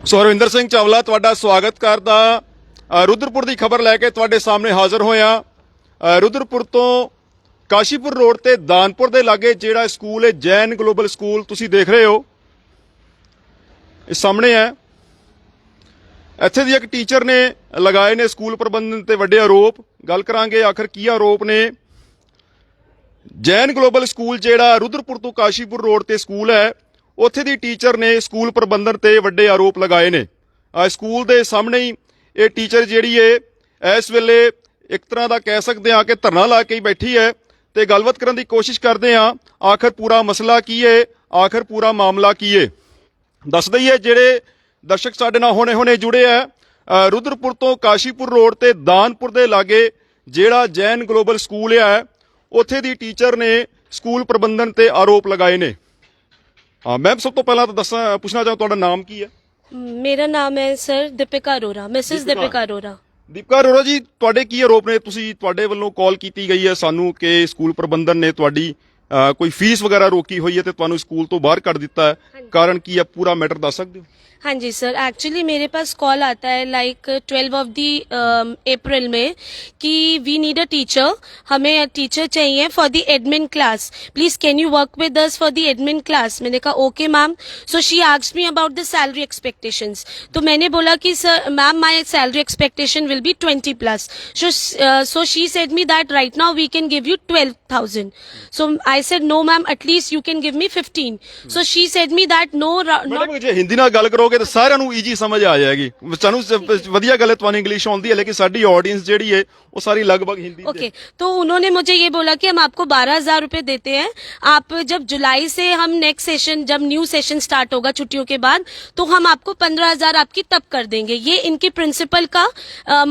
ਸੋ ਰਵਿੰਦਰ ਸਿੰਘ ਚਾਵਲਾ ਤੁਹਾਡਾ ਸਵਾਗਤ ਕਰਦਾ। ਰੁਦਰਪੁਰ ਦੀ ਖਬਰ ਲੈ ਕੇ ਤੁਹਾਡੇ ਸਾਹਮਣੇ ਹਾਜ਼ਰ ਹੋਇਆ। ਰੁਦਰਪੁਰ ਤੋਂ ਕਾਸ਼ੀਪੁਰ ਰੋਡ ਤੇ ਦਾਨਪੁਰ ਦੇ ਲਾਗੇ ਜਿਹੜਾ ਸਕੂਲ ਹੈ ਜੈਨ ਗਲੋਬਲ ਸਕੂਲ, ਤੁਸੀਂ ਦੇਖ ਰਹੇ ਹੋ ਇਹ ਸਾਹਮਣੇ ਹੈ। ਇੱਥੇ ਦੀ ਇੱਕ ਟੀਚਰ ਨੇ ਲਗਾਏ ਨੇ ਸਕੂਲ ਪ੍ਰਬੰਧਨ ਤੇ ਵੱਡੇ ਆਰੋਪ। ਗੱਲ ਕਰਾਂਗੇ ਆਖਰ ਕੀ ਆਰੋਪ ਨੇ। ਜੈਨ ਗਲੋਬਲ ਸਕੂਲ ਜਿਹੜਾ ਰੁਦਰਪੁਰ ਤੋਂ ਕਾਸ਼ੀਪੁਰ ਰੋਡ ਤੇ ਸਕੂਲ ਹੈ, ਉੱਥੇ ਦੀ ਟੀਚਰ ਨੇ ਸਕੂਲ ਪ੍ਰਬੰਧਨ ਤੇ ਵੱਡੇ ਆਰੋਪ ਲਗਾਏ ਨੇ। ਸਕੂਲ ਦੇ ਸਾਹਮਣੇ ਹੀ ਇਹ ਟੀਚਰ ਜਿਹੜੀ ਹੈ ਇਸ ਵੇਲੇ ਇੱਕ ਤਰ੍ਹਾਂ ਦਾ ਕਹਿ ਸਕਦੇ ਹਾਂ ਕਿ ਧਰਨਾ ਲਾ ਕੇ ਹੀ ਬੈਠੀ ਹੈ ਤੇ ਗੱਲਬਾਤ ਕਰਨ ਦੀ ਕੋਸ਼ਿਸ਼ ਕਰਦੇ ਹਾਂ ਆਖਰ ਪੂਰਾ ਮਸਲਾ ਕੀ ਹੈ, ਆਖਰ ਪੂਰਾ ਮਾਮਲਾ ਕੀ ਹੈ। ਦੱਸ ਦਈਏ ਜਿਹੜੇ ਦਰਸ਼ਕ ਸਾਡੇ ਨਾਲ ਹੁਣੇ ਜੁੜੇ ਆ, ਰੁਦਰਪੁਰ ਤੋਂ ਕਾਸ਼ੀਪੁਰ ਰੋਡ ਤੇ ਦਾਨਪੁਰ ਦੇ ਲਾਗੇ ਜਿਹੜਾ ਜੈਨ ਗਲੋਬਲ ਸਕੂਲ ਹੈ, ਉੱਥੇ ਦੀ ਟੀਚਰ ਨੇ ਸਕੂਲ ਪ੍ਰਬੰਧਨ ਤੇ ਆਰੋਪ ਲਗਾਏ ਨੇ। मैम सब तो पहला तो पूछना चाहूँ ਤੁਹਾਡਾ ਨਾਮ ਕੀ ਹੈ? मेरा नाम है सर दीपिका अरोरा, मिसेस दीपिका अरोरा। ਦੀਪਕਾ ਅਰੋੜਾ ਜੀ, ਤੁਹਾਡੇ ਕੀ ਆਰੋਪ ਨੇ? ਤੁਹਾਡੇ ਵੱਲੋਂ ਕਾਲ ਕੀਤੀ ਗਈ ਹੈ ਸਾਨੂੰ ਕਿ ਸਕੂਲ ਪ੍ਰਬੰਧਨ ਨੇ ਤੁਹਾਡੀ ਕੋਈ ਫੀਸ ਵਗੈਰਾ ਰੋਕੀ ਹੋਈ ਹੈ ਤੇ ਤੁਹਾਨੂੰ ਸਕੂਲ ਤੋਂ ਬਾਹਰ ਕੱਢ ਦਿੱਤਾ ਹੈ। ਕਾਰਨ ਕੀ ਹੈ, ਪੂਰਾ ਮੈਟਰ ਦੱਸ ਸਕਦੇ ਹੋ? हाँ जी सर, एक्चुअली मेरे पास कॉल आता है लाइक 12 ऑफ दी अप्रैल में कि वी नीड अ टीचर, हमें टीचर चाहिए for the admin class, please can you work with us for the admin class. मैंने कहा okay ma'am. So she asked me about the salary expectations. तो मैंने बोला कि sir ma'am my salary expectation will be 20+। So she said me that right now we can give you 12,000। So I said no ma'am, at least you can give me 15। So she said me that no madam ਜੇ ਹਿੰਦੀ ਨਾਲ ਗੱਲ ਕਰੋਗੇ ਤਾਂ ਸਾਰਿਆਂ ਨੂੰ easy ਸਮਝ ਆ ਜਾਏਗੀ। ਸਾਨੂੰ ਵਧੀਆ ਗੱਲ ਹੈ ਤੁਹਾਨੂੰ ਇੰਗਲਿਸ਼ ਆਉਂਦੀ ਹੈ, ਲੇਕਿਨ ਸਾਡੀ ਆਡੀਅੰਸ ਜਿਹੜੀ ਹੈ वो सारी लगभग हिंदी। ओके, तो उन्होंने मुझे ये बोला कि हम आपको 12,000 रुपए देते हैं, आप जब जुलाई से हम नेक्स्ट सेशन, जब न्यू सेशन स्टार्ट होगा छुट्टियों के बाद, तो हम आपको 15,000 आपकी तब कर देंगे। ये इनके प्रिंसिपल का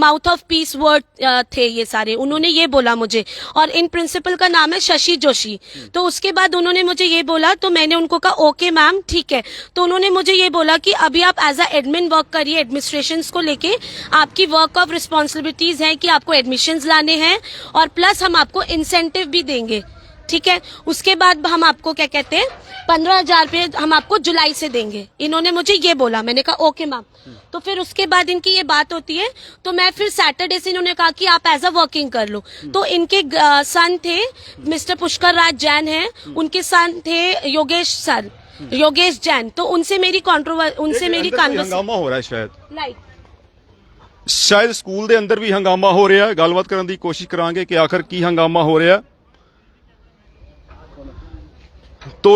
माउथ ऑफ पीस वर्ड थे ये सारे, उन्होंने ये बोला मुझे। और इन प्रिंसिपल का नाम है शशि जोशी। तो उसके बाद उन्होंने मुझे ये बोला, तो मैंने उनको कहा ओके मैम ठीक है। तो उन्होंने मुझे ये बोला कि अभी आप एज अ एडमिन वर्क करिए, एडमिनिस्ट्रेशन को लेके आपकी वर्क ऑफ रिस्पॉन्सिबिलिटीज है कि आपको एडमिशंस लाने हैं और प्लस हम आपको इंसेंटिव भी देंगे, ठीक है। उसके बाद हम आपको क्या कहते हैं 15,000 रुपये हम आपको जुलाई से देंगे। इन्होंने मुझे ये बोला, मैंने कहा ओके मैम। तो फिर उसके बाद इनकी ये बात होती है, तो मैं फिर सैटरडे से इन्होंने कहा कि आप एज अ वर्किंग कर लो। तो इनके सन थे मिस्टर पुष्कर राज जैन हैं, उनके सन थे योगेश जैन। तो उनसे मेरी हंगामा हो रहा है शायद ਸਕੂਲ ਦੇ ਅੰਦਰ ਵੀ ਹੰਗਾਮਾ ਹੋ ਰਿਹਾ ਹੈ। ਗੱਲਬਾਤ ਕਰਨ ਦੀ ਕੋਸ਼ਿਸ਼ ਕਰਾਂਗੇ ਕਿ ਆਖਰ ਕੀ ਹੰਗਾਮਾ ਹੋ ਰਿਹਾ। ਤੋ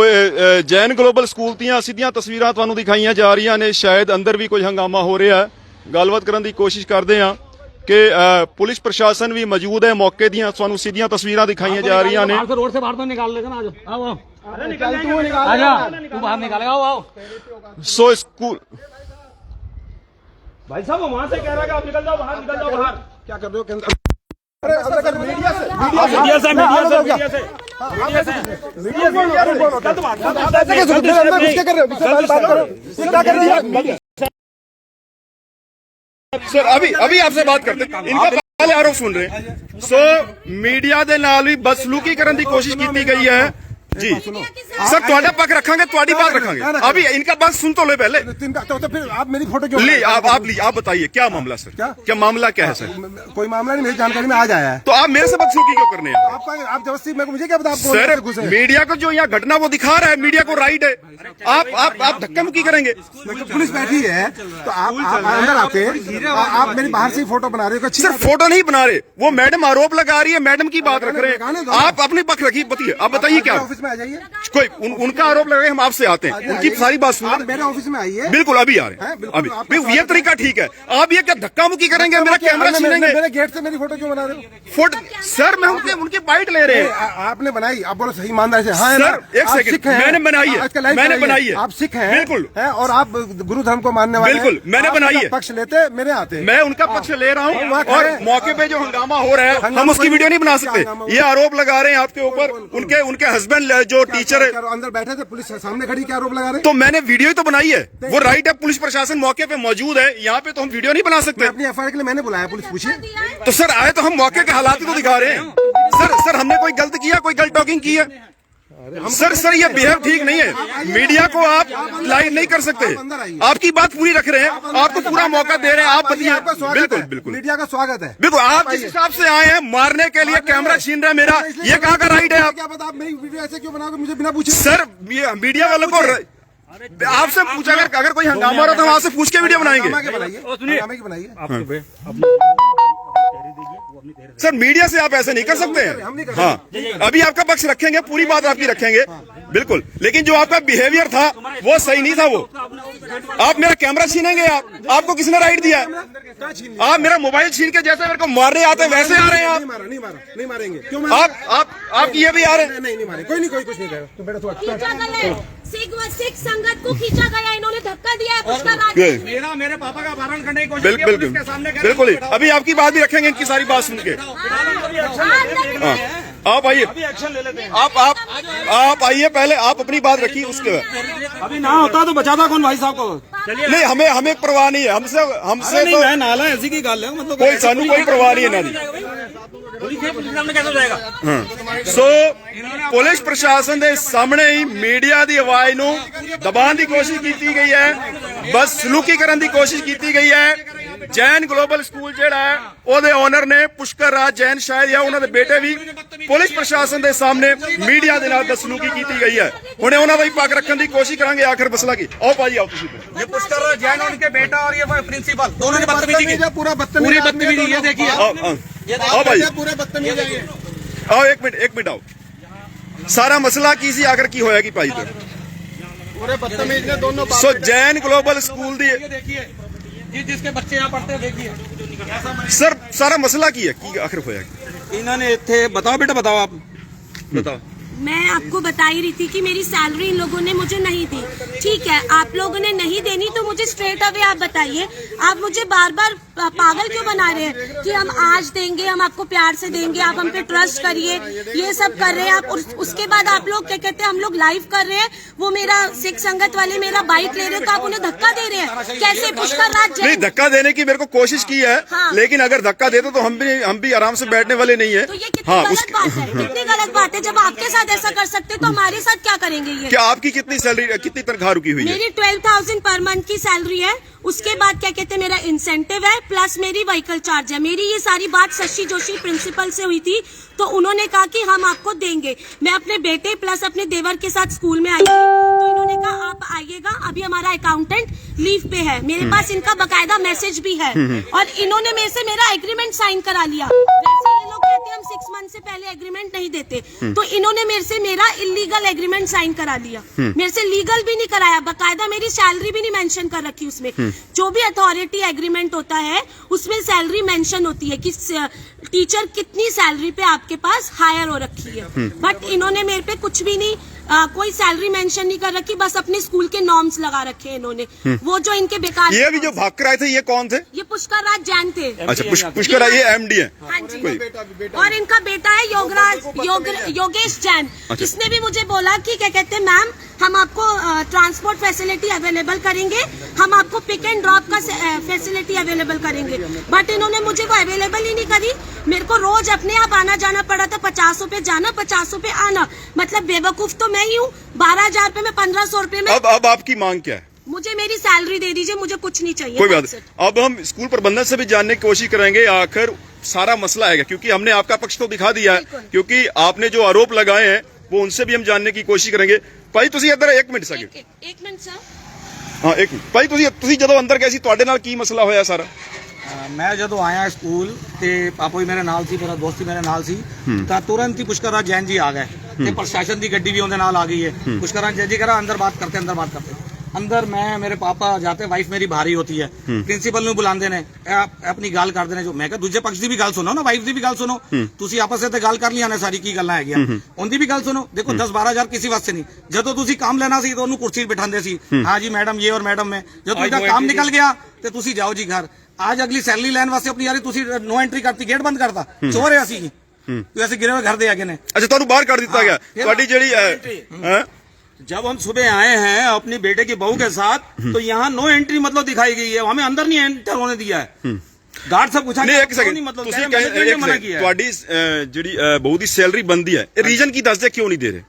ਜੈਨ ਗਲੋਬਲ ਸਕੂਲ ਦੀਆਂ ਸਿੱਧੀਆਂ ਤਸਵੀਰਾਂ ਤੁਹਾਨੂੰ ਦਿਖਾਈਆਂ ਜਾ ਰਹੀਆਂ ਨੇ, ਸ਼ਾਇਦ ਅੰਦਰ ਵੀ ਕੋਈ ਹੰਗਾਮਾ ਹੋ ਰਿਹਾ ਹੈ। ਗੱਲਬਾਤ ਕਰਨ ਦੀ ਕੋਸ਼ਿਸ਼ ਕਰਦੇ ਹਾਂ ਕਿ ਪੁਲਿਸ ਪ੍ਰਸ਼ਾਸਨ ਵੀ ਮੌਜੂਦ ਹੈ। ਮੌਕੇ ਦੀਆਂ ਤੁਹਾਨੂੰ ਸਿੱਧੀਆਂ ਤਸਵੀਰਾਂ ਦਿਖਾਈਆਂ ਜਾ ਰਹੀਆਂ ਨੇ। रोड से बाहर तो निकाल लेगा ना, आओ तू बाहर निकालेगा, आओ। सो स्कूल भाई साहब वहां से कह रहा है कि आप निकल जाओ बाहर, निकल जाओ बाहर। क्या कर रहे हो? अरे मीडिया से सर अभी आपसे बात करते हैं। इनका पहले आरोप सुन रहे हैं। सो मीडिया ਦੇ ਨਾਲ ਵੀ ਬਦਸਲੂਕੀ ਕਰਨ ਦੀ ਕੋਸ਼ਿਸ਼ ਕੀਤੀ गई है जी। सर ਤੁਹਾਡਾ ਪੱਖ ਰੱਖਾਂਗੇ, ਤੁਹਾਡੀ ਬਾत रखेंगे। अभी इनका बात सुन तो ले पहले। तो फिर आप मेरी फोटो क्यों ली आप बताइए क्या मामला सर? क्या मामला क्या है सर? कोई मामला नहीं, मेरी जानकारी में आज आया है। तो आप मेरे से बदसलूकी क्यों करने हैं? आप जबरदस्ती मुझे क्या पता? सर मीडिया को जो यहाँ घटना वो दिखा रहा है, मीडिया को राइट है। आप धक्का मुक्की करेंगे? पुलिस बैठी है तो आप अंदर आके आप मेरी बाहर से फोटो बना रहे हो। सर फोटो नहीं बना रहे, वो मैडम आरोप लगा रही है, मैडम की बात रख रहे हैं। आप अपने पक्ष रखिए, बताइए, आप बताइए क्या ऑफिस में आ जाइए। कोई उनका आरोप लगा, हम आपसे आते हैं, उनकी सारी बात सुन मेरे ऑफिस में आइए। बिल्कुल अभी आ रहे हैं, अभी ये तरीका ठीक है। आप ये क्या धक्का मुक्की करेंगे? मेरा कैमरा छीनेंगे? मेरे गेट से मेरी फोटो क्यों बना रहे हो? फोटो सर मैं उनके बाइट ले रहे हैं। आपने बनाई, आप बोलो सही ईमानदारी से। हाँ सर एक सेकंड, मैंने बनाई है, मैंने बनाई है। आप सिख हैं बिल्कुल, और आप गुरु धर्म को मानने वाले। बिल्कुल मैंने बनाई है। पक्ष लेते मेरे आते, मैं उनका पक्ष ले रहा हूँ। और मौके पे जो हंगामा हो रहा है हम उसकी वीडियो नहीं बना सकते। ये आरोप लगा रहे हैं आपके ऊपर, उनके हस्बैंड जो टीचर है अंदर बैठे थे, पुलिस सामने खड़ी, क्या आरोप लगा रहे? तो मैंने वीडियो ही तो बनाई है, वो राइट है। पुलिस प्रशासन मौके पे मौजूद है, यहाँ पे तो हम वीडियो नहीं बना सकते। अपनी एफआईआर के लिए मैंने बुलाया, पुलिस पूछिए। तो सर आए तो हम मौके के हालात ही तो दिखा रहे हैं। सर हमने कोई गलत किया, कोई गलत टॉकिंग की है? सर ये बिहेव ठीक नहीं है। मीडिया को आप लाइव नहीं कर सकते। आपकी बात पूरी रख रहे हैं, आपको पूरा मौका दे रहे हैं, आप बताइए। बिल्कुल बिल्कुल मीडिया का स्वागत है। बिल्कुल, आप जिस हिसाब से आए हैं मारने के लिए, कैमरा छीन रहे हैं मेरा, ये कहाँ का राइट है? आप क्या पता आप मेरी वीडियो ऐसे क्यों बनाओगे मुझे बिना पूछे? सर मीडिया वालों को आपसे पूछा, अगर कोई हंगामा हो रहा तो वहां से पूछ के वीडियो बनाएंगे। बनाइए। सर मीडिया से आप ऐसे नहीं कर सकते हैं। हाँ, अभी आपका पक्ष रखेंगे, पूरी बात आपकी रखेंगे, बिल्कुल। लेकिन जो आपका बिहेवियर था वो सही नहीं था। वो आप मेरा कैमरा छीनेंगे, आपको किसने राइट दिया है? आप मेरा मोबाइल छीन के जैसे मेरे को मारने आते हैं वैसे आ रहे हैं आप। नहीं मारेंगे। क्यों? आप ये भी आ रहे हैं। नहीं मारे, कोई कुछ नहीं करेगा। तो बेटा सिख संगत को खींचा गया, इन्होंने धक्का दिया है पुष्कर राज। मेरे पापा का अपहरण करने की कोशिश बिल्कुल बिल्कुल ही। अभी आपकी बात भी रखेंगे, इनकी सारी बात सुन के। आप आइए, एक्शन ले लेते हैं। आप आइए, पहले आप अपनी बात रखिए, उसके अभी ना होता तो बचाता कौन भाई साहब को? नहीं, हमें परवाह नहीं है। हमसे नहीं, मैं नाला ऐसी की गल है, मतलब कोई सानू कोई परवाह नहीं है ना जी। सो पुलिस प्रशासन के सामने ही मीडिया की आवाज नूं दबाने की कोशिश की गई है, बस सलूकी करने की कोशिश की गई है। जैन ग्लोबल स्कूल जिहड़ा है ओहदे ओनर ने पुष्कर राज जैन शायद या उन्होंने बेटे भी पुलिस प्रशासन के सामने मीडिया के नाल बदसलूकी की गई है। हुणे उन्हां दा ही पक्ष रखने की कोशिश करांगे आखिर मसला की। आओ भाई आओ तुसीं। ये पुष्कर राज जैन उनके बेटा और ये प्रिंसिपल दोनों ने बदतमीजी की, पूरी बदतमीजी। ये देखिए, आओ भाई, पूरे बदतमीज है। आओ एक मिनट आओ। सारा मसला की सी आखिर की होया कि भाई पे पूरे बदतमीज ने दोनों। सो जैन ग्लोबल स्कूल दी देखिए, जिसके बच्चे यहाँ पढ़ते हैं, देखिए सर सारा मसला की है कि आखिर होया इन्होंने इत्थे। बताओ बेटा, बताओ, आप बताओ। मैं आपको बता ही रही थी कि मेरी सैलरी इन लोगों ने मुझे नहीं दी। ठीक है, आप लोगों ने नहीं देनी तो मुझे स्ट्रेट अवे आप बताइए। आप मुझे बार बार पागल क्यों बना रहे हैं कि हम आज देंगे, हम आपको प्यार से देंगे, आप हम पे ट्रस्ट करिए, ये सब कर रहे हैं आप। उसके बाद आप लोग क्या कहते हैं, हम लोग लाइव कर रहे हैं, वो मेरा सिख संगत वाले मेरा बाइक ले रहे हैं तो आप उन्हें धक्का दे रहे हैं कैसे? पुष्कर राज नहीं, धक्का देने की मेरे को कोशिश की है। हाँ। लेकिन अगर धक्का देते तो हम भी आराम से बैठने वाले नहीं है। तो ये कितनी गलत बात है, कितनी गलत बात है। जब आपके साथ ऐसा कर सकते तो हमारे साथ क्या करेंगे? ये क्या आपकी कितनी सैलरी, कितनी तनख्वाह रुकी हुई है? मेरी 12,000 पर मंथ की सैलरी है। उसके बाद क्या कहते हैं, मेरा इंसेंटिव है प्लस मेरी व्हीकल चार्ज है। मेरी ये सारी बात शशि जोशी प्रिंसिपल से हुई थी, तो उन्होंने कहा कि हम आपको देंगे। मैं अपने बेटे प्लस अपने देवर के साथ स्कूल में आई, तो इन्होंने कहा आप आइएगा, अभी हमारा अकाउंटेंट लीव पे है। मेरे पास इनका बकायदा मैसेज भी है और इन्होंने मेरे से मेरा एग्रीमेंट साइन करा लिया। वैसे ये लोग कहते हैं हम 6 मंथ से पहले एग्रीमेंट नहीं देते, तो इन्होंने मेरे से मेरा इलीगल एग्रीमेंट साइन करा लिया। मेरे से लीगल भी नहीं कराया, बकायदा मेरी सैलरी भी नहीं मेंशन कर रखी उसमें। जो भी अथॉरिटी एग्रीमेंट होता है उसमें सैलरी मेंशन होती है कि टीचर कितनी सैलरी पे आपके पास हायर हो रखी है। बट इन्होंने मेरे पे कुछ भी नहीं, कोई सैलरी मेंशन नहीं कर रखी, बस अपने स्कूल के नॉर्म्स लगा रखे हैं इन्होंने। वो जो इनके बेकार, ये भी जो भाग कर आए थे ये कौन थे? ये पुष्कर राज जैन थे। अच्छा, पुष्कर राज ये MD है। हाँ जी, और इनका बेटा है योगेश जैन। इसने भी मुझे बोला कि क्या कहते हैं मैम, हम आपको ट्रांसपोर्ट फैसिलिटी अवेलेबल करेंगे, हम आपको पिक एंड ड्रॉप का फैसिलिटी अवेलेबल करेंगे। बट इन्होंने मुझे वो अवेलेबल ही नहीं करी। मेरे को रोज अपने आप आना जाना पड़ा था, 50 रुपए जाना 50 रुपए आना। मतलब बेवकूफ तो मैं ही हूँ। 12,000 रुपए में 1,500 रुपए में। अब आपकी मांग क्या है? मुझे मेरी सैलरी दे दीजिए, मुझे कुछ नहीं चाहिए। कोई बात नहीं। अब हम स्कूल प्रबंधन से भी जानने की कोशिश करेंगे आखिर सारा मसला है, क्योंकि हमने आपका पक्ष तो दिखा दिया है, क्योंकि आपने जो आरोप लगाए हैं वो उनसे भी हम जानने की कोशिश करेंगे। भाई तुसी इधर 1 मिनट सर। एक मिनट सर। हाँ 1 मिनट। भाई तुसी ਜਦੋਂ ਅੰਦਰ ਗਏ ਸੀ ਤੁਹਾਡੇ ਨਾਲ ਕੀ ਮਸਲਾ ਹੋਇਆ ਸਾਰਾ? मैं जो आया स्कूल ते पापा भी मेरे नाल सी, मेरा दोस्त भी मेरे नाल सी, तो तुरंत ही पुष्कर राज जैन जी आ गए ते प्रशासन की गड्डी भी उनके नाल आ गई है। पुष्कर राज जैन जी कह रहा अंदर बात करते अंदर मैं मेरे पापा जाते, वाइफ मेरी भारी होती है, प्रिंसीपल ਨੂੰ ਬੁਲਾਉਂਦੇ ਨੇ, अपनी ਗੱਲ ਕਰਦੇ ਨੇ। जो मैं कहा दूजे पक्ष ਦੀ भी ਗੱਲ सुनो ना, वाइफ ਦੀ भी ਗੱਲ सुनो, ਤੁਸੀਂ ਆਪਸ ਵਿੱਚ ਗੱਲ ਕਰ ਲਿਆ ਨੇ ਸਾਰੀ ਕੀ ਗੱਲਾਂ ਹੈਗੀਆਂ, ਉਹਦੀ ਵੀ ਗੱਲ ਸੁਣੋ। देखो 10-12,000 ਕਿਸੇ ਵਾਸਤੇ ਨਹੀਂ। ਜਦੋਂ ਤੁਸੀਂ ਕੰਮ ਲੈਣਾ ਸੀ ਤਾਂ ਉਹਨੂੰ ਕੁਰਸੀ ਬਿਠਾਉਂਦੇ ਸੀ, हाँ जी मैडम ये और मैडम में। जब ਤੁਹਾਡਾ काम निकल गया तो ਤੁਸੀਂ जाओ जी घर। आज अगली सैलरी लैन वास्ते अपनी यारी ਤੁਸੀਂ नो एंट्री करती, गेट बंद करता, चोर है ਅਸੀਂ वैसे गिरे हुए घर दे आगे ने। अच्छा, ਤੁਹਾਨੂੰ ਬਾਹਰ ਕਰ ਦਿੱਤਾ ਗਿਆ ਤੁਹਾਡੀ ਜਿਹੜੀ जब हम सुबह आए हैं अपनी बेटे की बहू के साथ, तो यहाँ नो एंट्री मतलब दिखाई गई है, हमें अंदर नहीं एंटर होने दिया है। गार्ड सब पूछा नहीं, एक सेकंड, ਤੁਹਾਡੀ ਜਿਹੜੀ ਬਹੂ ਦੀ ਸੈਲਰੀ ਬੰਦੀ ਹੈ, ਇਹ ਰੀਜ਼ਨ ਕੀ ਦੱਸਦੇ ਕਿਉਂ ਨਹੀਂ ਦੇ ਰਹੇ?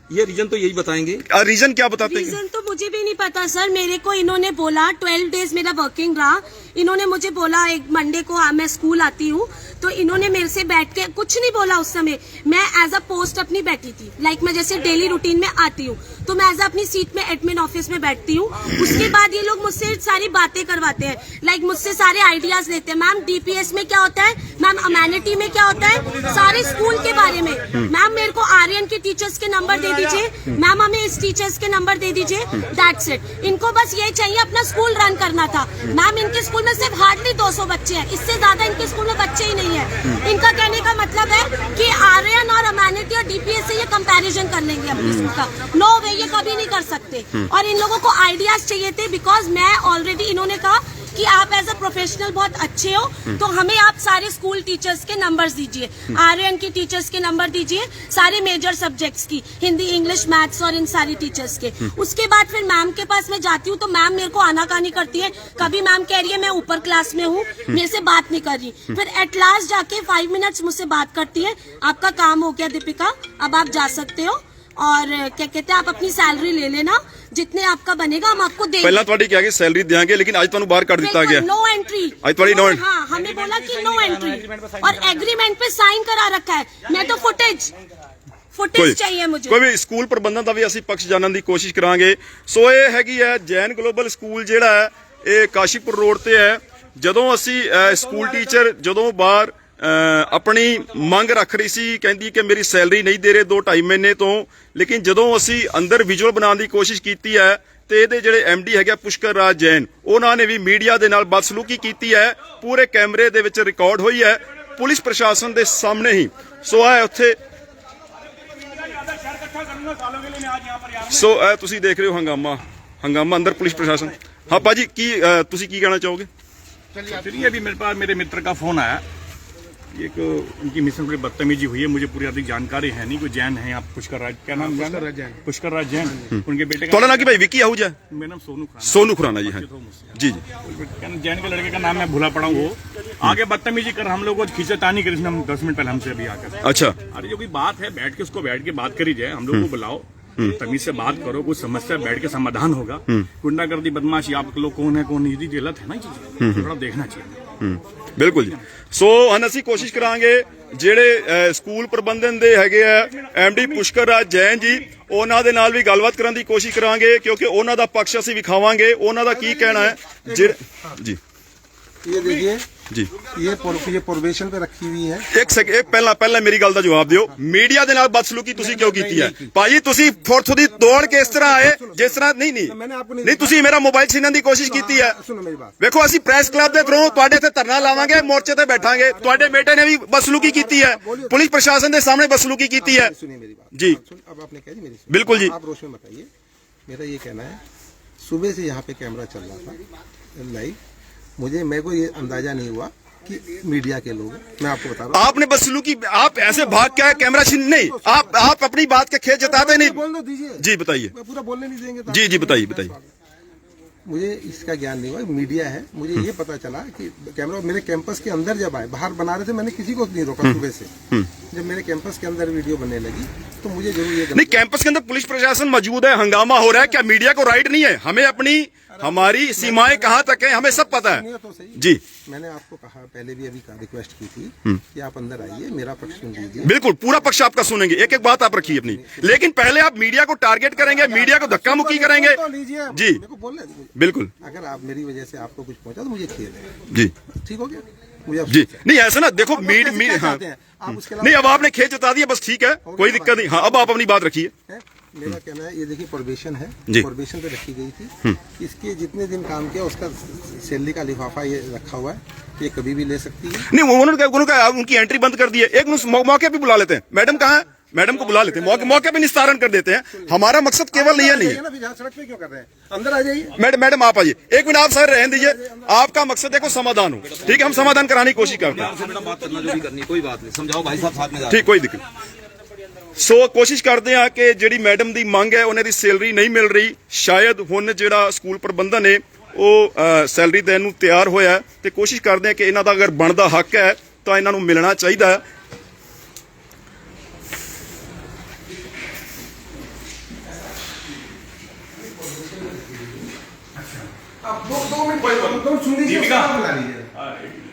ये रीजन तो यही बताएंगे। रीजन क्या बताते हैं? रीजन तो मुझे भी नहीं पता सर। मेरे को इन्होंने बोला 12 डेज मेरा वर्किंग रहा। इन्होंने मुझे बोला एक मंडे को मैं स्कूल आती हूँ, तो इन्होंने मेरे से बैठ के कुछ नहीं बोला उस समय। मैं एज अ पोस्ट अपनी बैठी थी, लाइक मैं जैसे डेली रूटीन में आती हूँ तो मैं एज अ अपनी सीट में एडमिन ऑफिस में बैठती हूँ। उसके बाद ये लोग मुझसे सारी बातें करवाते हैं, लाइक मुझसे सारे आइडियाज लेते हैं। मैम डीपीएस में क्या होता है, मैम अमेनिटी में क्या होता है, सारे स्कूल के बारे में। मैम मेरे को आर्यन के टीचर्स के नंबर दे दीजिए, मैम हमें इस टीचर्स के नंबर दे दीजिए, दैट्स इट। इनको बस ये चाहिए अपना स्कूल रन करना था। मैम इनके स्कूल में सिर्फ हार्डली 200 बच्चे हैं, इससे ज्यादा इनके स्कूल में बच्चे ही नहीं है। इनका कहने का मतलब है कि आर्यन और अमेनिटी और डीपीएस से ये कंपैरिजन कर लेंगे अपने स्कूल का। नो वे, ये कभी नहीं कर सकते। और इन लोगों को आइडियाज चाहिए थे, बिकॉज मैं ऑलरेडी, इन्होंने कहा कि आप एज अ प्रोफेशनल बहुत अच्छे हो, तो हमें आप सारे स्कूल टीचर्स के नंबर्स दीजिए, आर्यन की टीचर्स के नंबर दीजिए, सारे मेजर सब्जेक्ट्स की, हिंदी, इंग्लिश, मैथ्स और इन सारी टीचर्स के। उसके बाद फिर मैम के पास मैं जाती हूँ तो मैम मेरे को आनाकानी करती है। कभी मैम कह रही है मैं ऊपर क्लास में हूँ, मेरे से बात नहीं कर रही। फिर एट लास्ट जाके 5 मिनट्स मुझसे बात करती है, आपका काम हो गया दीपिका, अब आप जा सकते हो, और क्या कहते हैं आप अपनी सैलरी ले लेना, जितने आपका बनेगा हम आपको देंगे। पहला ਤੁਹਾਡੀ क्या सैलरी देंगे, लेकिन आज ਤੁਹਾਨੂੰ बाहर कर दिता गया। नो एंट्री, आज तुम्हारी नो। हाँ, हमें बोला कि नो एंट्री, और एग्रीमेंट पे साइन करा रखा है। मैं तो फुटेज चाहिए मुझे। ਕੋਈ ਵੀ ਸਕੂਲ ਪ੍ਰਬੰਧਨ ਦਾ ਵੀ ਅਸੀਂ ਪੱਖ ਜਾਣਨ ਦੀ ਕੋਸ਼ਿਸ਼ ਕਰਾਂਗੇ। ਸੋ ਇਹ ਹੈਗੀ ਹੈ ਜੈਨ ਗਲੋਬਲ ਸਕੂਲ ਜਿਹੜਾ ਹੈ ਇਹ ਕਾਸ਼ੀਪੁਰ ਰੋਡ ਤੇ ਹੈ। ਜਦੋਂ ਅਸੀਂ ਸਕੂਲ ਟੀਚਰ ਜਦੋਂ ਬਾਹਰ ਆਪਣੀ ਮੰਗ ਰੱਖ ਰਹੀ ਸੀ, ਕਹਿੰਦੀ ਕਿ ਮੇਰੀ ਸੈਲਰੀ ਨਹੀਂ ਦੇ ਰਹੇ 2-2.5 ਮਹੀਨੇ ਤੋਂ, ਲੇਕਿਨ ਜਦੋਂ ਅਸੀਂ ਅੰਦਰ ਵਿਜ਼ੂਅਲ ਬਣਾਉਣ ਦੀ ਕੋਸ਼ਿਸ਼ ਕੀਤੀ ਹੈ ਤੇ ਇਹਦੇ ਜਿਹੜੇ ਐਮਡੀ ਹੈਗਾ ਪੁਸ਼ਕਰ ਰਾਜ ਜੈਨ, ਉਹਨਾਂ ਨੇ ਵੀ ਮੀਡੀਆ ਦੇ ਨਾਲ ਬਦਸਲੂਕੀ ਕੀਤੀ ਹੈ, ਪੂਰੇ ਕੈਮਰੇ ਦੇ ਵਿੱਚ ਰਿਕਾਰਡ ਹੋਈ ਹੈ ਪੁਲਿਸ ਪ੍ਰਸ਼ਾਸਨ ਦੇ ਸਾਹਮਣੇ ਹੀ। ਸੋ ਆ ਉੱਥੇ ਸੋ ਤੁਸੀਂ ਦੇਖ ਰਹੇ ਹੋ हंगामा अंदर पुलिस प्रशासन। हाँ पाजी की तुसी की कहना चाहोगे? चलिए अभी मेरे पास मेरे मित्र का फोन आया, एक उनकी मिशन पर बदतमीजी हुई है, मुझे पूरी अधिक जानकारी है नहीं। कोई जैन है आप पुष्कर राज, क्या नाम? पुष्कर राज जैन। उनके बेटे का नाम भाई विकी आहूजा, मेरा नाम सोनू खुराना जी। हाँ जी जी। जैन के लड़के का नाम मैं भूला पड़ा हूँ। वो आगे बदतमीजी कर हम लोग को खींचतानी करी 10 मिनट पहले हमसे अभी आकर। अच्छा, अरे जो कोई बात है बैठ के उसको बैठ के बात करी जाए, हम लोग को बुलाओ, तमीज से बात करो, कुछ समस्या बैठ के समाधान होगा। गुंडागर्दी बदमाशी आप लोग कौन है कौन नहीं, गलत है ना, चीज थोड़ा देखना चाहिए। बिल्कुल जी। सो हम ਅਸੀਂ ਕੋਸ਼ਿਸ਼ ਕਰਾਂਗੇ ਜਿਹੜੇ ਸਕੂਲ ਪ੍ਰਬੰਧਨ ਦੇ ਹੈਗੇ ਆ ਐਮਡੀ ਪੁਸ਼ਕਰ ਰਾਜ ਜੈਨ ਜੀ, ਉਹਨਾਂ ਦੇ ਨਾਲ ਵੀ ਗੱਲਬਾਤ ਕਰਨ ਦੀ ਕੋਸ਼ਿਸ਼ ਕਰਾਂਗੇ, ਕਿਉਂਕਿ ਉਹਨਾਂ ਦਾ ਪੱਖ ਅਸੀਂ ਵਿਖਾਵਾਂਗੇ, ਉਹਨਾਂ ਦਾ ਕੀ ਕਹਿਣਾ ਹੈ। ਜੀ ये देखिए जी, ये प्रोबेशन पे रखी हुई है। एक सेकंड ਪਹਿਲਾਂ ਮੇਰੀ ਗੱਲ ਦਾ ਜਵਾਬ ਦਿਓ। ਮੀਡੀਆ ਦੇ ਨਾਲ ਬਦਸਲੂਕੀ ਤੁਸੀਂ ਕਿਉਂ ਕੀਤੀ ਹੈ ਭਾਜੀ? ਤੁਸੀਂ ਫੋਰਥ ਦੀ ਦੌੜ ਕੇ ਇਸ ਤਰ੍ਹਾਂ ਆਏ ਜਿਸ ਤਰ੍ਹਾਂ ਨਹੀਂ ਤੁਸੀਂ ਮੇਰਾ ਮੋਬਾਈਲ ਛੀਨਣ ਦੀ ਕੋਸ਼ਿਸ਼ ਕੀਤੀ ਹੈ। ਵੇਖੋ ਅਸੀਂ ਪ੍ਰੈਸ ਕਲੱਬ ਦੇ ਥਰੂ ਤੁਹਾਡੇ ਇੱਥੇ ਧਰਨਾ ਲਾਵਾਂਗੇ, ਮੋਰਚੇ ਤੇ ਬੈਠਾਂਗੇ। ਤੁਹਾਡੇ ਬੇਟੇ ਨੇ ਵੀ ਬਦਸਲੂਕੀ ਕੀਤੀ ਹੈ, ਪੁਲਿਸ ਪ੍ਰਸ਼ਾਸਨ ਦੇ ਸਾਹਮਣੇ बदसलूकी ਕੀਤੀ है जी। अब आपने कह दी मेरी, बिल्कुल जी। आप रोशन बताइए। मेरा ये कहना है, सुबह से यहाँ पे कैमरा चल रहा था लाइव, मेरे को ये अंदाजा नहीं हुआ कि मीडिया के लोग, मैं आपको बता रहा हूँ, आपने बदसलूकी, आप ऐसे भाग के कैमरा छीन नहीं, आप अपनी बात के खेत जताते नहीं। बोल दो दीजिए जी बताइए। पूरा बोलने नहीं देंगे। जी जी बताइए। मुझे इसका ज्ञान नहीं हुआ, मीडिया है। मुझे ये पता चला कि कैमरा मेरे कैंपस के अंदर जब आए, बाहर बना रहे थे, मैंने किसी को नहीं रोका सुबह से। जब मेरे कैंपस के अंदर वीडियो बनने लगी तो मुझे जरूर ये नहीं, कैंपस के अंदर पुलिस प्रशासन मौजूद है, हंगामा हो रहा है, क्या मीडिया को राइट नहीं है? हमें अपनी हमारी सीमाएं कहाँ तक है हमें सब पता है तो सही। जी। मैंने आपको कहा पहले भी, अभी रिक्वेस्ट की थी कि आप अंदर आइए, मेरा पक्ष सुन लीजिए। बिल्कुल पूरा पक्ष आपका सुनेंगे, एक एक बात आप रखिए अपनी, लेकिन पहले आप मीडिया को टारगेट करेंगे, मीडिया को धक्का मुक्की करेंगे जी। बिल्कुल, अगर आप मेरी वजह से आपको कुछ पहुंचा तो मुझे खेद है जी। ठीक हो गया मुझे जी। नहीं ऐसा ना देखो, हाँ नहीं, अब आपने खेत जता दिया, बस ठीक है, कोई दिक्कत नहीं। हाँ अब आप अपनी बात रखिए। मेरा कहना है, ये देखिए प्रोबेशन है, प्रोबेशन पे रखी गई थी, इसके जितने दिन काम किया उसका सैलरी का लिफाफा ये रखा हुआ है, ये कभी भी ले सकती है। नहीं उन्होंने उनकी एंट्री बंद कर दी है। एक मौके पे बुला लेते हैं, मैडम कहाँ है, मैडम को बुला लेते हैं, मौके पे निस्तारण कर देते हैं। हमारा मकसद केवल नहीं है सड़क पे क्यों कर रहे हैं, अंदर आ जाइए। मैडम आप आइए, एक मिनट आप सर रहने दीजिए। आपका मकसद देखो समाधान हो, ठीक है, हम समाधान कराने की कोशिश करते हैं। कोई बात नहीं, समझाओ भाई साहब साथ में, ठीक, कोई दिक्कत। सो कोशिश करते हैं कि ਜਿਹੜੀ ਮੈਡਮ ਦੀ ਮੰਗ ਹੈ ਉਹਨਾਂ ਦੀ ਸੈਲਰੀ ਨਹੀਂ ਮਿਲ ਰਹੀ, ਸ਼ਾਇਦ ਹੁਣ ਜਿਹੜਾ ਸਕੂਲ ਪ੍ਰਬੰਧਨ ਹੈ ਉਹ ਸੈਲਰੀ ਦੇਣ ਨੂੰ ਤਿਆਰ ਹੋਇਆ, ਤੇ ਕੋਸ਼ਿਸ਼ ਕਰਦੇ ਹਾਂ ਕਿ ਇਹਨਾਂ ਦਾ ਅਗਰ ਬਣਦਾ ਹੱਕ ਹੈ ਤਾਂ ਇਹਨਾਂ ਨੂੰ ਮਿਲਣਾ ਚਾਹੀਦਾ ਹੈ। आप 2 मिनट सुन लीजिए, दीपिका। बुला लीजिए।